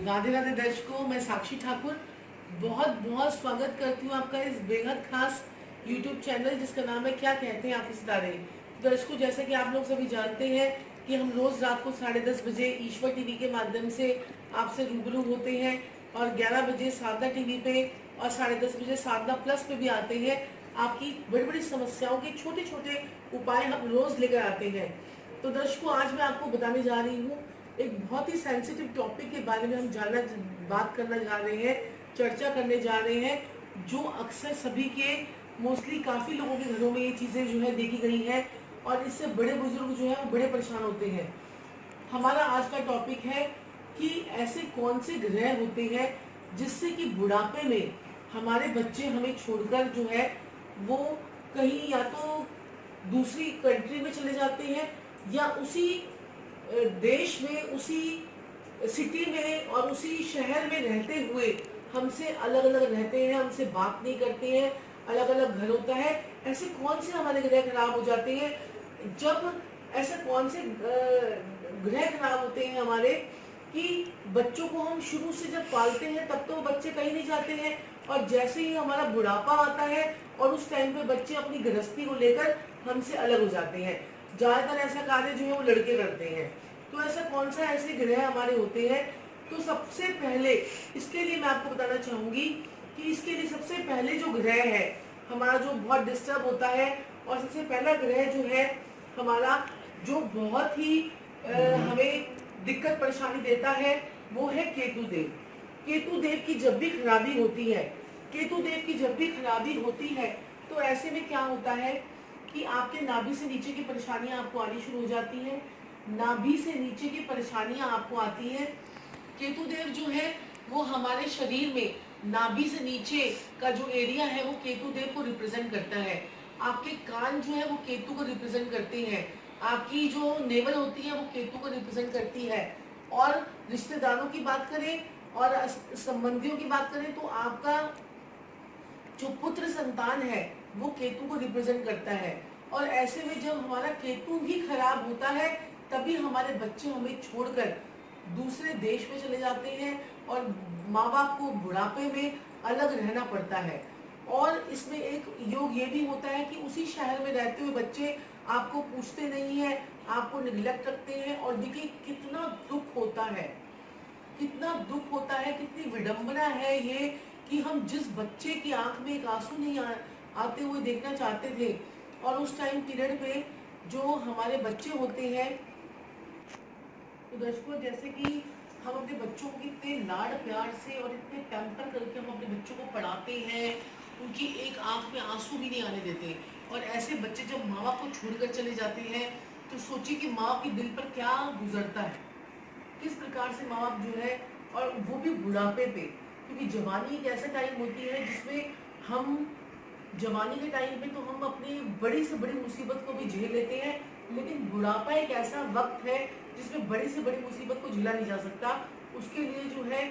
राधे राधे दर्शकों, मैं साक्षी ठाकुर बहुत बहुत स्वागत करती हूँ आपका इस बेहद खास YouTube चैनल जिसका नाम है क्या कहते हैं आप सितारे। दर्शकों, जैसे कि आप लोग सभी जानते हैं कि हम रोज रात को 10:30 बजे ईश्वर टीवी के माध्यम से आपसे रूबरू होते हैं और 11 बजे साधना टीवी पे और 10:30 बजे साधना प्लस पे भी आते हैं। आपकी बड़ी बड़ी समस्याओं के छोटे छोटे उपाय हम रोज लेकर आते हैं। तो दर्शकों, आज मैं आपको बताने जा रही हूँ एक बहुत ही सेंसिटिव टॉपिक के बारे में। हम बात करना जा रहे हैं, चर्चा करने जा रहे हैं, जो अक्सर सभी के मोस्टली काफ़ी लोगों के घरों में ये चीज़ें जो है देखी गई हैं और इससे बड़े बुजुर्ग जो है वो बड़े परेशान होते हैं। हमारा आज का टॉपिक है कि ऐसे कौन से ग्रह होते हैं जिससे कि बुढ़ापे में हमारे बच्चे हमें छोड़कर जो है वो कहीं या तो दूसरी कंट्री में चले जाते हैं या उसी देश में, उसी सिटी में और उसी शहर में रहते हुए हमसे अलग अलग रहते हैं, हमसे बात नहीं करते हैं, अलग अलग घर होता है। ऐसे कौन से हमारे ग्रह खराब हो जाते हैं? जब ऐसे कौन से ग्रह खराब होते हैं हमारे कि बच्चों को हम शुरू से जब पालते हैं तब तो बच्चे कहीं नहीं जाते हैं और जैसे ही हमारा बुढ़ापा आता है और उस टाइम पे बच्चे अपनी गृहस्थी को लेकर हमसे अलग हो जाते हैं। ज्यादातर ऐसा कार्य जो है वो लड़के करते हैं। तो ऐसा कौन सा ऐसे ग्रह हमारे होते हैं? तो सबसे पहले इसके लिए मैं आपको बताना चाहूंगी कि इसके लिए सबसे पहले जो ग्रह है हमारा, जो बहुत डिस्टर्ब होता है और सबसे पहला ग्रह जो है हमारा, जो बहुत ही हमें दिक्कत परेशानी देता है, वो है केतु देव। केतु देव की जब भी खराबी होती है, केतु देव की जब भी खराबी होती है तो ऐसे में क्या होता है कि आपके नाभि से नीचे की परेशानियां आपको आनी शुरू हो जाती हैं। नाभि से नीचे की परेशानियां आपको आती हैं। केतु देव जो है वो हमारे शरीर में नाभि से नीचे का जो एरिया है वो केतु देव को रिप्रेजेंट करता है। आपके कान जो है वो केतु को रिप्रेजेंट करते हैं। आपकी जो नेवल होती है वो केतु को रिप्रेजेंट करती है। और रिश्तेदारों की बात करें और संबंधियों की बात करें तो आपका जो पुत्र संतान है वो केतु को रिप्रेजेंट करता है। और ऐसे में जब हमारा केतु ही खराब होता है तभी हमारे बच्चे हमें छोड़कर दूसरे देश में चले जाते हैं और माँ बाप को बुढ़ापे में अलग रहना पड़ता है। और इसमें एक योग ये भी होता है कि उसी शहर में रहते हुए बच्चे आपको पूछते नहीं है, आपको निग्लेक्ट करते हैं। और देखिए कितना दुख होता है, कितना दुख होता है, कितनी विडंबना है ये कि हम जिस बच्चे की आंख में एक आंसू नहीं आते हुए देखना चाहते थे और उस टाइम पीरियड पे जो हमारे बच्चे होते हैं। तो दर्शकों, जैसे कि हम अपने बच्चों को इतने लाड प्यार से और इतने पैम्पर करके हम अपने बच्चों को पढ़ाते हैं, उनकी एक आंख में आंसू भी नहीं आने देते। और ऐसे बच्चे जब माँ बाप को छोड़कर चले जाते हैं तो सोचिए कि माँ बाप के दिल पर क्या गुजरता है, किस प्रकार से माँ बाप जो है, और वो भी बुढ़ापे पे। क्योंकि जवानी एक ऐसा टाइम होती है जिसमें हम, जवानी के टाइम पे तो हम अपनी बड़ी से बड़ी मुसीबत को भी झेल लेते हैं, लेकिन बुढ़ापा एक ऐसा वक्त है जिसमें बड़ी से बड़ी मुसीबत को झेला नहीं जा सकता। उसके लिए जो है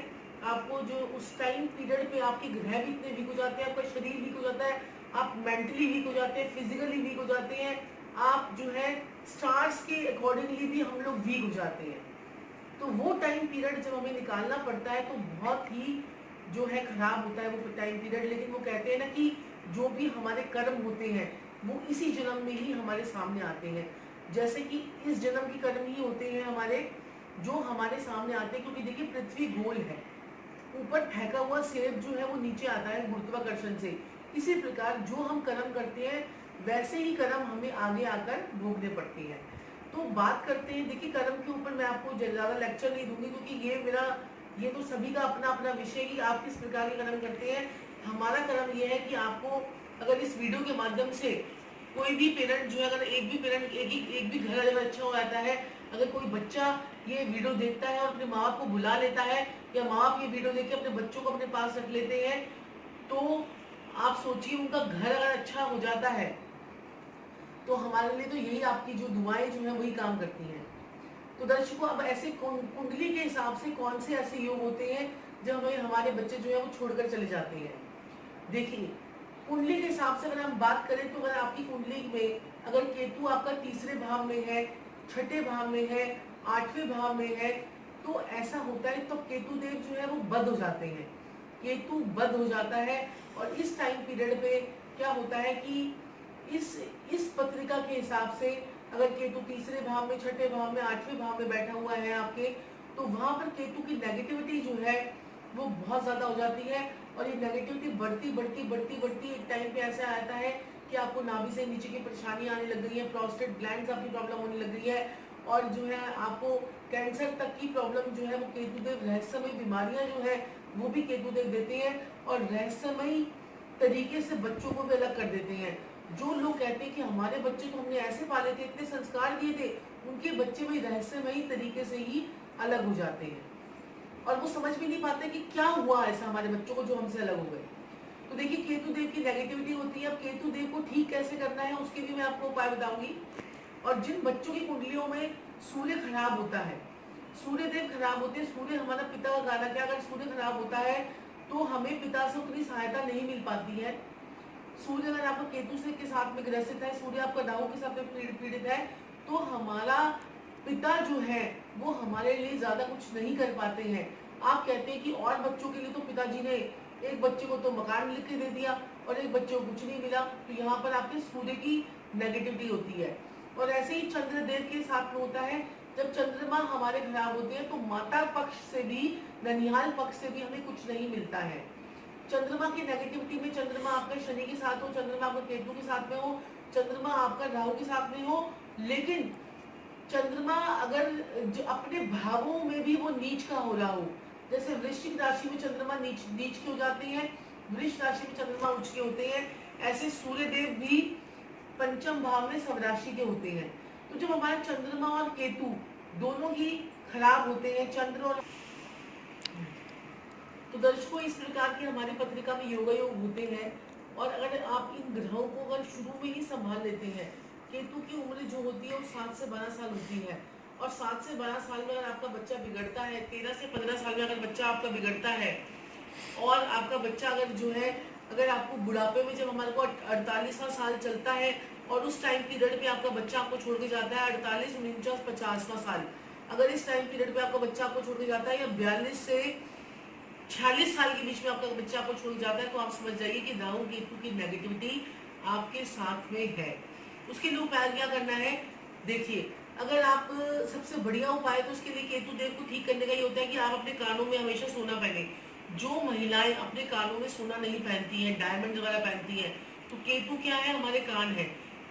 आपको, जो उस टाइम पीरियड पे आपके ग्रह भी इतने वीक हो जाते हैं, आपका शरीर वीक हो जाता है, आप मेंटली वीक हो जाते हैं, फिजिकली वीक हो जाते हैं, आप जो है स्टार्स के अकॉर्डिंगली भी हम लोग वीक हो जाते हैं। तो वो टाइम पीरियड जब हमें निकालना पड़ता है तो बहुत ही जो है खराब होता है वो टाइम पीरियड। लेकिन वो कहते हैं ना कि जो भी हमारे कर्म होते हैं वो इसी जन्म में ही हमारे सामने आते हैं। जैसे कि इस जन्म के कर्म ही होते हैं हमारे, जो हमारे सामने आते हैं। क्योंकि देखिए पृथ्वी गोल है, ऊपर फेंका हुआ सेब जो है वो नीचे आता है गुरुत्वाकर्षण से। इसी प्रकार जो हम कर्म करते हैं वैसे ही कर्म हमें आगे आकर भोगने पड़ते हैं। तो बात करते हैं, देखिए कर्म के ऊपर मैं आपको ज्यादा लेक्चर नहीं दूंगी क्योंकि ये तो सभी का अपना अपना विषय कि आप किस प्रकार के कर्म करते हैं। हमारा कर्म ये है कि आपको, अगर इस वीडियो के माध्यम से कोई भी पेरेंट जो है, अगर एक भी पेरेंट, एक भी घर अगर अच्छा हो जाता है, अगर कोई बच्चा ये वीडियो देखता है और अपने माँ बाप को बुला लेता है या माँ बाप ये वीडियो देख के अपने बच्चों को अपने पास रख लेते हैं, तो आप सोचिए उनका घर अगर अच्छा हो जाता है तो हमारे लिए तो यही आपकी जो दुआएं जो है वही काम करती हैं। तो दर्शकों, अब ऐसे कुंडली के हिसाब से कौन से ऐसे योग होते हैं जब हमें हमारे बच्चे जो है वो छोड़कर चले जाते हैं। देखिए कुंडली के हिसाब से अगर हम बात करें तो अगर आपकी कुंडली में अगर केतु आपका तीसरे भाव में है, छठे भाव में है, आठवें भाव में है, तो ऐसा होता है, तो केतु देव जो है वो बद हो जाते हैं, केतु बद हो जाता है। और इस टाइम पीरियड पे क्या होता है कि इस पत्रिका के हिसाब से अगर केतु तीसरे भाव में, छठे भाव में, आठवें भाव में बैठा हुआ है आपके, तो वहां पर केतु की नेगेटिविटी जो है वो बहुत ज्यादा हो जाती है। और ये नेगेटिविटी बढ़ती बढ़ती बढ़ती बढ़ती एक टाइम पे ऐसा आता है कि आपको नाभि से नीचे की परेशानी आने लग गई है, प्रोस्टेट ग्लैंड्स आपकी प्रॉब्लम होने लग गई है, और जो है आपको कैंसर तक की प्रॉब्लम जो है वो केतुदेव रहस्यमयी बीमारियां जो है वो भी केतुदेव देते हैं, और रहस्यमयी तरीके से बच्चों को भी अलग कर देते हैं। जो लोग कहते हैं कि हमारे बच्चे तो हमने ऐसे पाले थे, इतने संस्कार दिए थे, उनके बच्चे भी रहस्यमयी तरीके से ही अलग हो जाते हैं, और वो समझ भी नहीं पाते कि क्या हुआ ऐसा हमारे बच्चों को जो हमसे अलग हो गए। तो देखिए केतु देव की नेगेटिविटी होती है। अब केतु देव को ठीक कैसे करना है उसके भी मैं आपको उपाय बताऊंगी। और जिन बच्चों की कुंडलियों में सूर्य खराब होता है, सूर्य देव खराब होते हैं, सूर्य हमारा पिता का गाना क्या, अगर सूर्य खराब होता है तो हमें पिता से उतनी सहायता नहीं मिल पाती है। सूर्य अगर आपका केतु से के साथ में ग्रसित है, सूर्य आपका राहु के साथ में पीड़ित है, तो हमारा पिता जो है वो हमारे लिए ज्यादा कुछ नहीं कर पाते हैं। आप कहते हैं कि और बच्चों के लिए तो पिताजी ने एक बच्चे को तो मकान लिख के दे दिया और एक बच्चे को कुछ नहीं मिला, तो यहाँ पर आपके सूर्य की नेगेटिविटी होती है। और ऐसे ही चंद्रदेव के साथ में होता है, जब चंद्रमा हमारे खराब होते हैं तो माता पक्ष से भी, ननिहाल पक्ष से भी हमें कुछ नहीं मिलता है। चंद्रमा की नेगेटिविटी में चंद्रमा आपका शनि के साथ हो, चंद्रमा आपका केतु के साथ में हो, चंद्रमा आपका राहु के साथ में हो, लेकिन चंद्रमा अगर अपने भावों में भी वो नीच का हो रहा हो, जैसे वृश्चिक राशि में चंद्रमा नीच के हो जाते हैं, वृष राशि में चंद्रमा उच्च के होते हैं, ऐसे सूर्य देव भी पंचम भाव में सब राशि के होते हैं। तो जब हमारा चंद्रमा और केतु दोनों ही खराब होते हैं, चंद्र और, तो दर्शकों इस प्रकार के हमारी पत्रिका में योगा योग होते हैं। और अगर आप इन ग्रहों को अगर शुरू में ही संभाल लेते हैं, केतु की उम्र जो होती है वो 7 से 12 साल होती है, और 7 से 12 साल में अगर आपका बच्चा बिगड़ता है, 13 से 15 साल में अगर बच्चा आपका बिगड़ता है, और आपका बच्चा अगर जो है, अगर आपको बुढ़ापे में जब हमारे को 48वां साल चलता है और उस टाइम पीरियड पे आपका बच्चा आपको छोड़ के जाता है, 48, 49, 50वां साल, अगर इस टाइम पीरियड पे आपका बच्चा आपको छोड़ के जाता है, या 42 से 46 साल के बीच में आपका बच्चा आपको छोड़ जाता है, तो आप समझ जाइए कि राहु केतु की नेगेटिविटी आपके साथ में है। उसके लिए उपाय क्या करना है, देखिए अगर आप सबसे बढ़िया उपाय तो उसके लिए केतु देव को ठीक करने का ही होता है कि आप अपने कानों में हमेशा सोना पहने। जो महिलाएं अपने कानों में सोना नहीं पहनती हैं, डायमंड वगैरह पहनती हैं, तो केतु क्या है, हमारे कान है।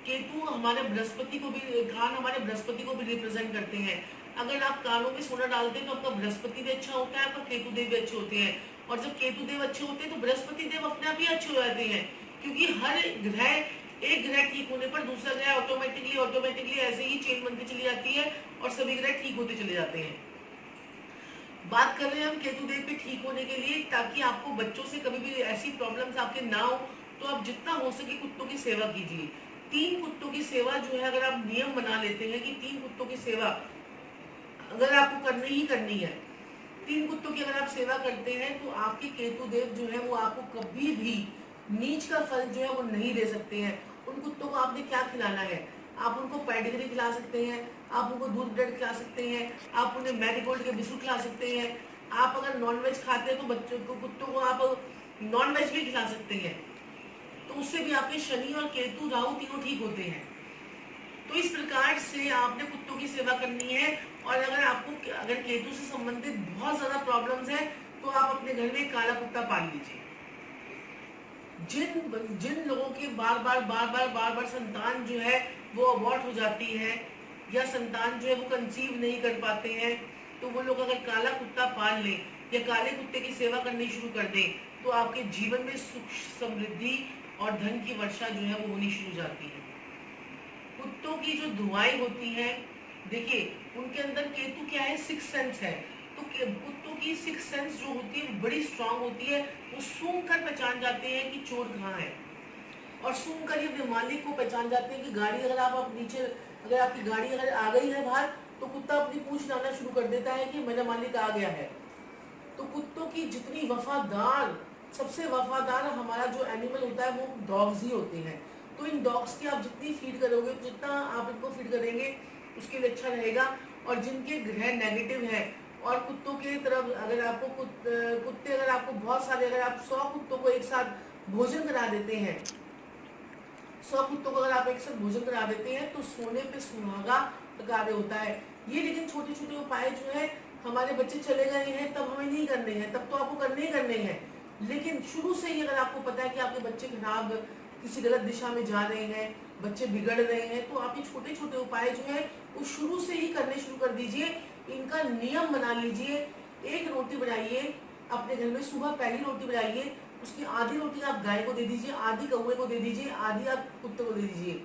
केतु हमारे बृहस्पति को भी, कान हमारे बृहस्पति को भी रिप्रेजेंट करते हैं। अगर आप कानों में सोना डालते हैं तो आपका बृहस्पति भी अच्छा होता है, आपका केतु देव भी अच्छे होते हैं। और जब केतु देव अच्छे होते हैं तो बृहस्पति देव अपने आप ही अच्छे हो जाते हैं, क्योंकि हर ग्रह, एक ग्रह ठीक होने पर दूसरा ग्रह ऑटोमेटिकली ऐसे ही चेन बनती चली जाती है और सभी ग्रह ठीक होते चले जाते हैं। बात कर रहे हैं हम केतु देव पे ठीक होने के लिए, ताकि आपको बच्चों से कभी भी ऐसी प्रॉब्लम्स आपके ना हो, तो आप जितना हो सके कुत्तों की सेवा कीजिए। 3 कुत्तों की सेवा जो है, अगर आप नियम बना लेते हैं कि 3 कुत्तों की सेवा अगर आपको करनी ही करनी है, 3 कुत्तों की अगर आप सेवा करते हैं, तो आपके केतु देव जो है वो आपको कभी भी नीच का फल जो है वो नहीं दे सकते हैं। उन कुत्तों को आपने क्या खिलाना है, आप उनको पेडिग्री खिला सकते हैं, आप उनको दूध ब्रेड खिला सकते हैं, आप उन्हें मैरीगोल्ड के बिस्कुट खिला सकते हैं। आप अगर नॉनवेज खाते हैं तो बच्चों को, कुत्तों को आप नॉनवेज भी खिला सकते हैं, तो उससे भी आपके शनि और केतु राहु तीनों ठीक होते हैं। तो इस प्रकार से आपने कुत्तों की सेवा करनी है। और अगर आपको अगर केतु से संबंधित बहुत ज्यादा प्रॉब्लम्स है, तो आप अपने घर में काला कुत्ता पाल लीजिए। जिन लोगों के बार बार संतान जो है वो अबॉर्ट हो जाती है, या संतान जो है वो कंसीव नहीं कर पाते हैं, तो वो लोग अगर काला कुत्ता पाल लें या काले कुत्ते की सेवा करनी शुरू कर दें, तो आपके जीवन में सुख, समृद्धि और धन की वर्षा जो है वो होनी शुरू हो जाती है। कुत्तों की जो दुआएं होती हैं, देखिए उनके अंदर केतु क्या है, 6 सेंस है। तो कुत्तों की 6 सेंस जो होती है बड़ी स्ट्रांग होती है। वो सूंघ कर पहचान जाते हैं कि चोर कहाँ है, और सूंघ कर ये अपने मालिक को पहचान जाते हैं कि गाड़ी अगर आप नीचे, अगर आपकी गाड़ी अगर आ गई है बाहर, तो कुत्ता अपनी पूंछ डालना शुरू कर देता है कि मेरा मालिक आ गया है। तो कुत्तों की जितनी वफादार, सबसे वफादार हमारा जो एनिमल होता है वो डॉग्स ही होते हैं। तो इन डॉग्स की आप जितनी फीड करोगे, जितना आप इनको फीड करेंगे उसके लिए अच्छा रहेगा। और जिनके ग्रह नेगेटिव है और कुत्तों के तरफ अगर आपको कुत्ते अगर आपको बहुत सारे, अगर आप 100 कुत्तों को एक साथ भोजन करा देते हैं, 100 कुत्तों को अगर आप एक साथ भोजन करा देते हैं तो सोने पे सुहागा कार्य होता है। ये लेकिन छोटे छोटे उपाय जो है, हमारे बच्चे चले गए हैं तब हमें नहीं करने हैं, तब तो आपको करने ही करने हैं। लेकिन शुरू से ही अगर आपको पता है कि आपके बच्चे खराब किसी गलत दिशा में जा रहे हैं, बच्चे बिगड़ रहे हैं, तो आप ये छोटे छोटे उपाय जो है वो शुरू से ही करने शुरू कर दीजिए। इनका नियम बना लीजिए। एक रोटी बनाइए अपने घर में, सुबह पहली रोटी बनाइए, उसकी आधी रोटी आप गाय को दे दीजिए, आधी कौवे को दे दीजिए, आधी आप कुत्ते को दे दीजिए।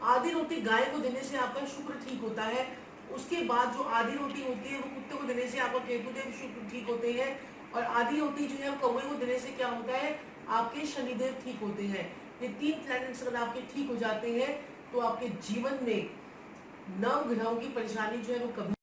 आधी रोटी गाय को देने से आपका शुक्र ठीक होता है। उसके बाद जो आधी रोटी होती है वो कुत्ते को देने से आपका केतुदेव शुक्र ठीक होते हैं। और आधी रोटी जो है कौवे को देने से क्या होता है, आपके शनिदेव ठीक होते हैं। ये 3 प्लैनेट्स अगर आपके ठीक हो जाते हैं तो आपके जीवन में नवग्रहों की परेशानी जो है वो कभी